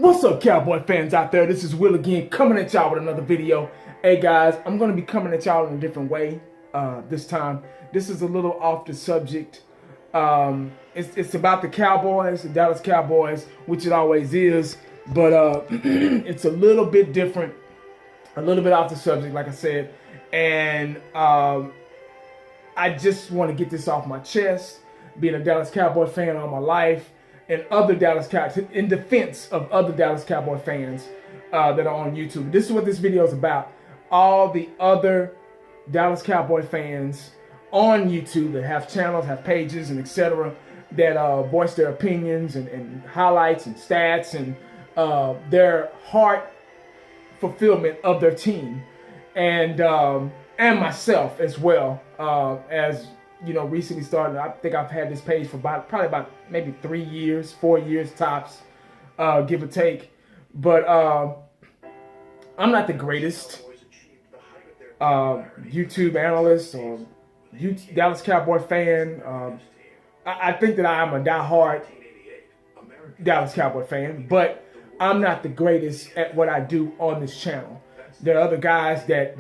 What's up, Cowboy fans out there? This is Will again, coming at y'all with another video. Hey guys, I'm going to be coming at y'all in a different way this time. This is a little off the subject. It's about the Cowboys, the Dallas Cowboys, which it always is. But it's a little bit different, a little bit off the subject, like I said. And I just want to get this off my chest. Being a Dallas Cowboy fan all my life, and other Dallas Cowboys, in defense of other Dallas Cowboy fans that are on YouTube. This is what this video is about. All the other Dallas Cowboy fans on YouTube that have channels, have pages, and etc. that voice their opinions and highlights and stats and their heart fulfillment of their team, and myself as well, as you know, recently started. I think I've had this page for probably about maybe 3 years, 4 years tops, give or take. But I'm not the greatest YouTube analyst or Dallas Cowboy fan. I think that I am a diehard Dallas Cowboy fan, but I'm not the greatest at what I do on this channel. There are other guys that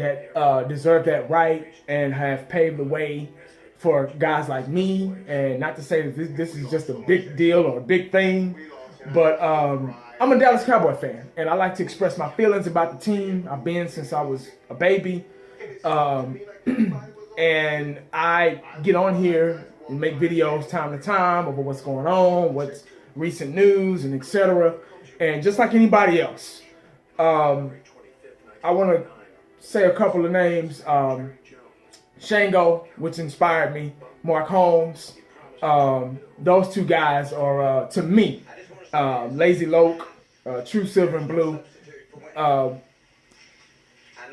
deserve that right and have paved the way for guys like me. And not to say that this is just a big deal or a big thing, but I'm a Dallas Cowboy fan, and I like to express my feelings about the team. I've been since I was a baby, and I get on here and make videos time to time over what's going on, what's recent news, and etc. And just like anybody else, I want to say a couple of names. Shango, which inspired me, Mark Holmes. Those two guys are, to me, Lazy Loke, True Silver and Blue,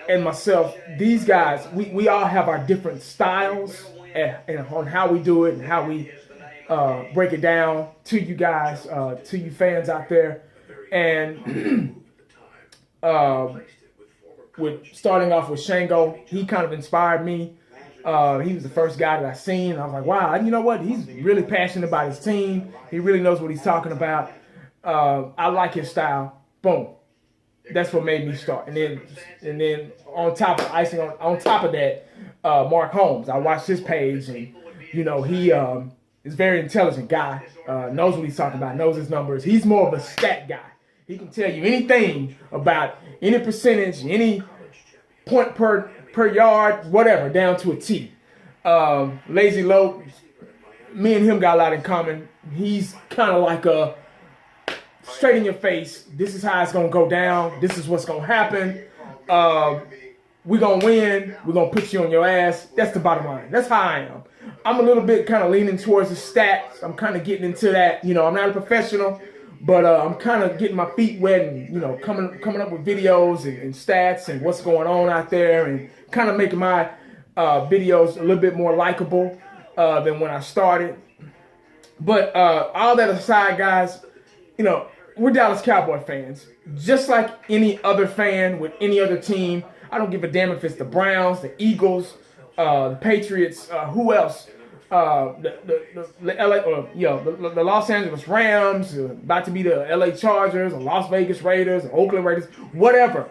and myself. These guys, we all have our different styles and on how we do it and how we break it down to you guys, to you fans out there. And with starting off with Shango, he kind of inspired me. He was the first guy that I seen. I was like, wow, you know what? He's really passionate about his team. He really knows what he's talking about. I like his style. Boom. That's what made me start. And then on top of icing on top of that, Mark Holmes. I watched his page, and you know, he is a very intelligent guy. Knows what he's talking about. Knows his numbers. He's more of a stat guy. He can tell you anything about any percentage, any point per yard, whatever, down to a T. Lazy Loke, me and him got a lot in common. He's kind of like a straight in your face. This is how it's gonna go down. This is what's gonna happen. We're gonna win. We're gonna put you on your ass. That's the bottom line. That's how I am. I'm a little bit kind of leaning towards the stats. I'm kind of getting into that. You know, I'm not a professional, but I'm kind of getting my feet wet and, you know, coming up with videos and stats and what's going on out there, and kind of making my videos a little bit more likable than when I started. But all that aside, guys, you know, we're Dallas Cowboy fans. Just like any other fan with any other team. I don't give a damn if it's the Browns, the Eagles, the Patriots, who else? The LA, or you know, the Los Angeles Rams, about to be the LA Chargers, or Las Vegas Raiders, or Oakland Raiders, whatever.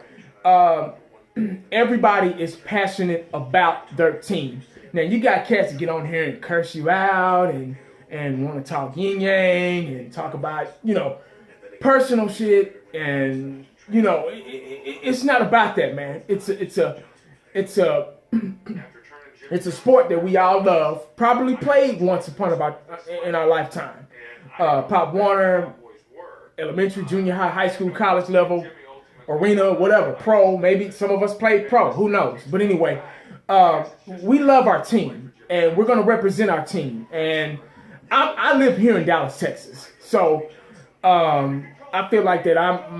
Everybody is passionate about their team. Now you got cats that get on here and curse you out and want to talk yin yang and talk about, you know, personal shit, and you know, it's not about that, man. It's a it's a sport that we all love, probably played once upon in our lifetime. Pop Warner, elementary, junior high, high school, college level, arena, whatever, pro. Maybe some of us played pro. Who knows? But anyway, we love our team, and we're going to represent our team. And I live here in Dallas, Texas, so I feel like that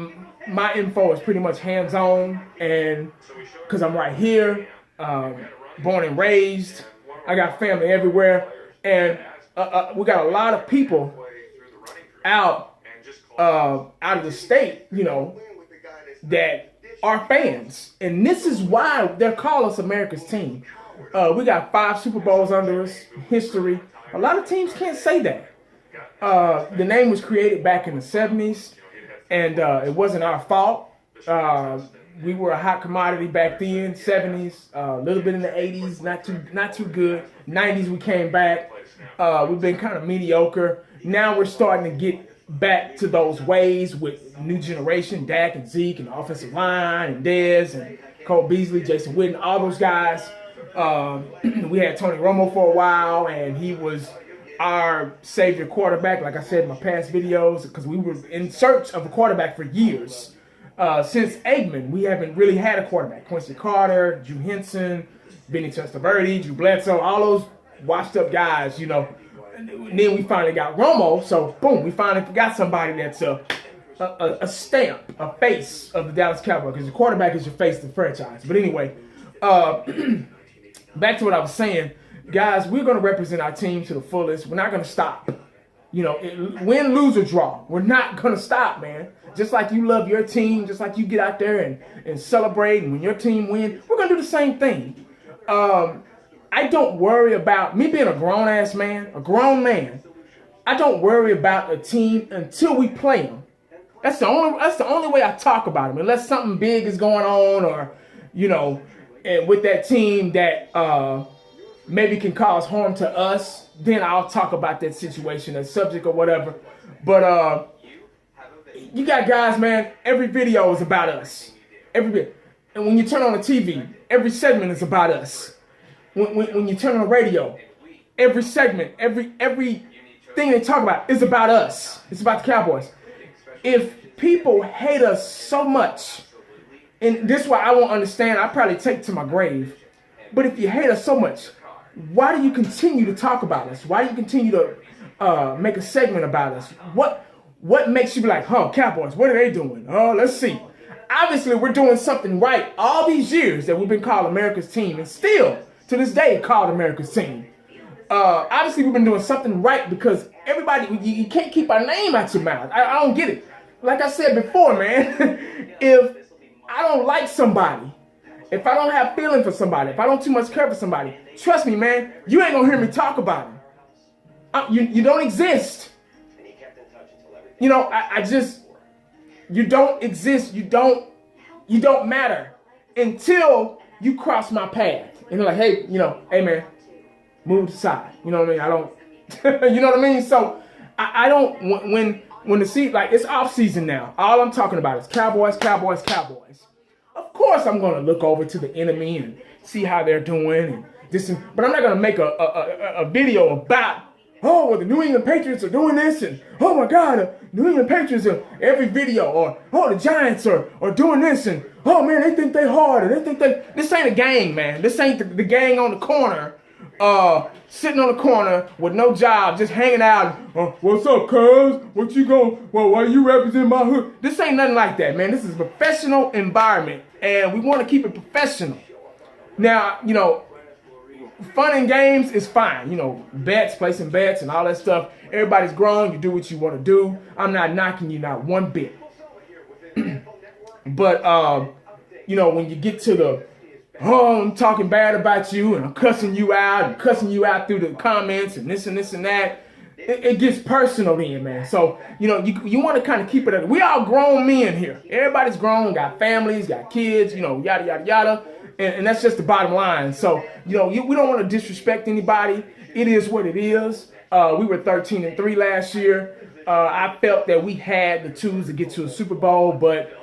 my info is pretty much hands-on, and because I'm right here. Born and raised, I got family everywhere, and we got a lot of people out of the state, you know, that are fans, and this is why they call us America's team. We got 5 Super Bowls under us, history. A lot of teams can't say that. The name was created back in the 70s. and it wasn't our fault. We were a hot commodity back then, 70s, a little bit in the 80s, not too good. 90s we came back. We've been kind of mediocre. Now we're starting to get back to those ways with new generation, Dak and Zeke and the offensive line and Dez and Cole Beasley, Jason Witten, all those guys. We had Tony Romo for a while, and he was our savior quarterback, like I said in my past videos, because we were in search of a quarterback for years. Since Aikman, we haven't really had a quarterback. Quincy Carter, Drew Henson, Benny Testaverde, Drew Bledsoe, all those washed up guys, you know. And then we finally got Romo, so boom, we finally got somebody that's a stamp, a face of the Dallas Cowboys, because the quarterback is your face of the franchise. But anyway, back to what I was saying, guys, we're going to represent our team to the fullest. We're not going to stop. You know, win, lose, or draw. We're not going to stop, man. Just like you love your team, just like you get out there and celebrate, and when your team wins, we're going to do the same thing. I don't worry about, me being a grown-ass man, a grown man, I don't worry about a team until we play them. That's the only way I talk about them, unless something big is going on, or, you know, and with that team that maybe can cause harm to us, then I'll talk about that situation, that subject or whatever. But you got guys, man, every video is about us. Every bit. And when you turn on the TV, every segment is about us. When you turn on the radio, every segment, everything they talk about is about us. It's about the Cowboys. If people hate us so much, and this is why I won't understand, I'll probably take to my grave, but if you hate us so much, why do you continue to talk about us? Why do you continue to make a segment about us? What makes you be like, Cowboys, what are they doing? Oh, let's see. Obviously, we're doing something right all these years that we've been called America's team, and still, to this day, called America's team. Obviously, we've been doing something right because everybody, you can't keep our name out your mouth. I don't get it. Like I said before, man, if I don't like somebody, if I don't have feeling for somebody, if I don't too much care for somebody, trust me, man, you ain't gonna hear me talk about them. You don't exist. You know, you don't exist. You don't matter until you cross my path. And they're like, hey, hey, man, move to the side. You know what I mean? I don't, you know what I mean? So I don't, when the season, like, it's off season now, all I'm talking about is Cowboys, Cowboys, Cowboys. Of course I'm going to look over to the enemy and see how they're doing and this, but I'm not going to make a video about, oh, well, the New England Patriots are doing this, and oh my God, the New England Patriots are every video, or oh, the Giants are doing this, and oh man, they think they hard, and this ain't a gang, man. This ain't the gang on the corner, sitting on the corner with no job, just hanging out. What's up, cuz? What you going? Well, why you represent my hood? This ain't nothing like that, man. This is a professional environment, and we want to keep it professional. Now, fun and games is fine. Bets, placing bets and all that stuff. Everybody's grown. You do what you want to do. I'm not knocking you, not one bit. But, when you get to the, I'm talking bad about you and I'm cussing you out through the comments and this and this and that, it gets personal then, man. So, you want to kind of keep it, we all grown men here. Everybody's grown, got families, got kids, yada, yada, yada. And that's just the bottom line. So, we don't want to disrespect anybody. It is what it is. We were 13-3 last year. I felt that we had the tools to get to a Super Bowl, but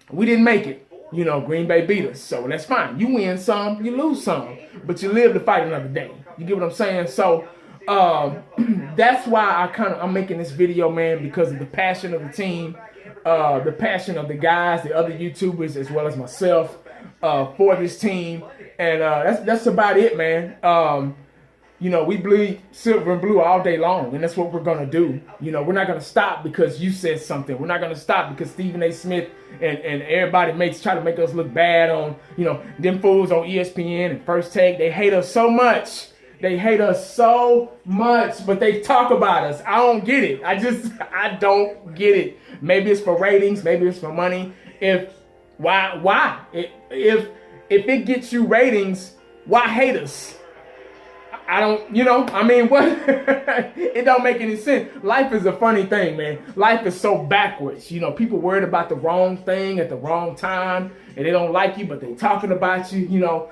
we didn't make it. Green Bay beat us. So that's fine. You win some, you lose some. But you live to fight another day. You get what I'm saying? So that's why I'm making this video, man, because of the passion of the team. The passion of the guys, the other YouTubers, as well as myself, for this team, and that's about it, man. We bleed silver and blue all day long, and that's what we're gonna do. We're not gonna stop because you said something. We're not gonna stop because Stephen A. Smith and everybody try to make us look bad on, them fools on ESPN and First Take. They hate us so much. They hate us so much, but they talk about us. I don't get it. I don't get it. Maybe it's for ratings. Maybe it's for money. Why? If it gets you ratings, why hate us? I don't, I mean, what? It don't make any sense. Life is a funny thing, man. Life is so backwards. People worried about the wrong thing at the wrong time, and they don't like you, but they talking about you.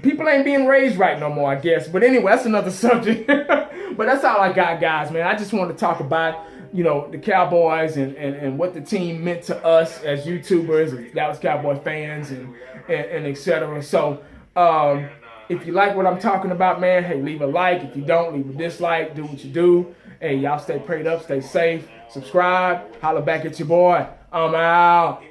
People ain't being raised right no more, I guess. But anyway, that's another subject. But that's all I got, guys, man. I just want to talk about, the Cowboys and what the team meant to us as YouTubers, and Dallas Cowboy fans, and et cetera. So, if you like what I'm talking about, man, hey, leave a like. If you don't, leave a dislike. Do what you do. Hey, y'all stay prayed up, stay safe. Subscribe. Holla back at your boy. I'm out.